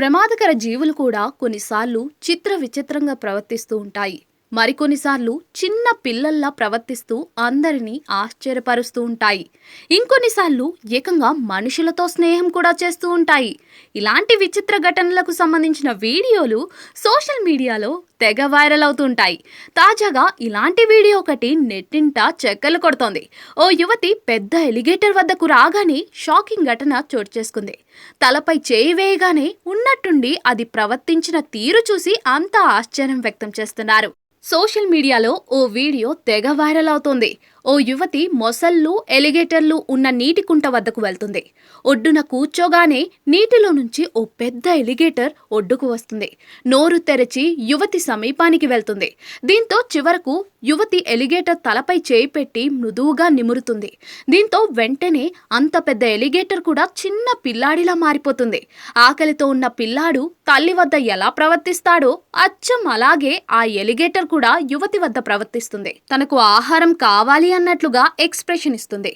ప్రమాదకర జీవులు కూడా కొన్నిసార్లు విచిత్రంగా ప్రవర్తిస్తూ ఉంటాయి. మరికొన్నిసార్లు చిన్న పిల్లల్లా ప్రవర్తిస్తూ అందరినీ ఆశ్చర్యపరుస్తూ ఉంటాయి. ఇంకొన్నిసార్లు ఏకంగా మనుషులతో స్నేహం కూడా చేస్తూ ఉంటాయి. ఇలాంటి విచిత్ర ఘటనలకు సంబంధించిన వీడియోలు సోషల్ మీడియాలో తెగ వైరల్ అవుతుంటాయి. తాజాగా ఇలాంటి వీడియో ఒకటి నెట్టింట చెక్కలు కొడుతోంది. ఓ యువతి పెద్ద ఎలిగేటర్ వద్దకు రాగానే షాకింగ్ ఘటన చోటు చేసుకుంది. తలపై చేయి వేయగానే ఉన్నట్టుండి అది ప్రవర్తించిన తీరు చూసి అంతా ఆశ్చర్యం వ్యక్తం చేస్తున్నారు. సోషల్ మీడియాలో ఓ వీడియో తెగ వైరల్ అవుతోంది. ఓ యువతి మొసళ్ళు, ఎలిగేటర్లు ఉన్న నీటి కుంట వద్దకు వెళ్తుంది. ఒడ్డున కూర్చోగానే నీటిలో నుంచి ఓ పెద్ద ఎలిగేటర్ ఒడ్డుకు వస్తుంది. నోరు తెరచి యువతి సమీపానికి వెళ్తుంది. దీంతో చివరకు యువతి ఎలిగేటర్ తలపై చేయి పెట్టి మృదువుగా నిమురుతుంది. దీంతో వెంటనే అంత పెద్ద ఎలిగేటర్ కూడా చిన్న పిల్లాడిలా మారిపోతుంది. ఆకలితో ఉన్న పిల్లాడు తల్లి వద్ద ఎలా ప్రవర్తిస్తాడో అచ్చం అలాగే ఆ ఎలిగేటర్ కూడా యువతి వద్ద ప్రవర్తిస్తుంది. తనకు ఆహారం కావాలి అన్నట్లుగా ఎక్స్ప్రెషన్ ఇస్తుంది.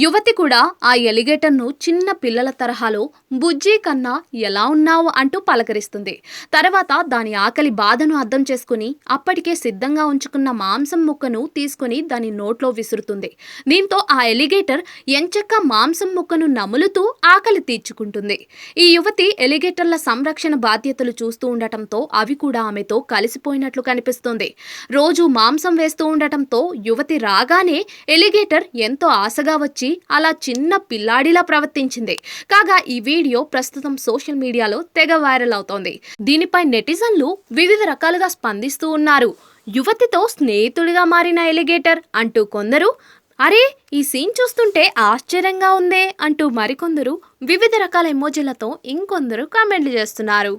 యువతి కూడా ఆ ఎలిగేటర్ ను చిన్న పిల్లల తరహాలో బుజ్జి కన్నా ఎలా ఉన్నావు అంటూ పలకరిస్తుంది. తర్వాత దాని ఆకలి బాధను అర్థం చేసుకుని అప్పటికే సిద్ధంగా ఉంచుకున్న మాంసం ముక్కను తీసుకుని దాని నోట్లో విసురుతుంది. దీంతో ఆ ఎలిగేటర్ ఎంచక్క మాంసం ముక్కను నములుతూ ఆకలి తీర్చుకుంటుంది. ఈ యువతి ఎలిగేటర్ల సంరక్షణ బాధ్యతలు చూస్తూ ఉండటంతో అవి కూడా ఆమెతో కలిసిపోయినట్లు కనిపిస్తుంది. రోజు మాంసం వేస్తూ ఉండటంతో యువతి రాగానే ఎలిగేటర్ ఎంతో ఆశగా వచ్చి అలా చిన్న పిల్లాడిలా ప్రవర్తించింది. కాగా ఈ వీడియో ప్రస్తుతం సోషల్ మీడియాలో తెగ వైరల్ అవుతోంది. దీనిపై నెటిజన్లు వివిధ రకాలుగా స్పందిస్తూ ఉన్నారు. యువతితో స్నేహితుడిగా మారిన ఎలిగేటర్ అంటూ కొందరు, అరే ఈ సీన్ చూస్తుంటే ఆశ్చర్యంగా ఉందే అంటూ మరికొందరు వివిధ రకాల ఎమోజీలతో ఇంకొందరు కామెంట్లు చేస్తున్నారు.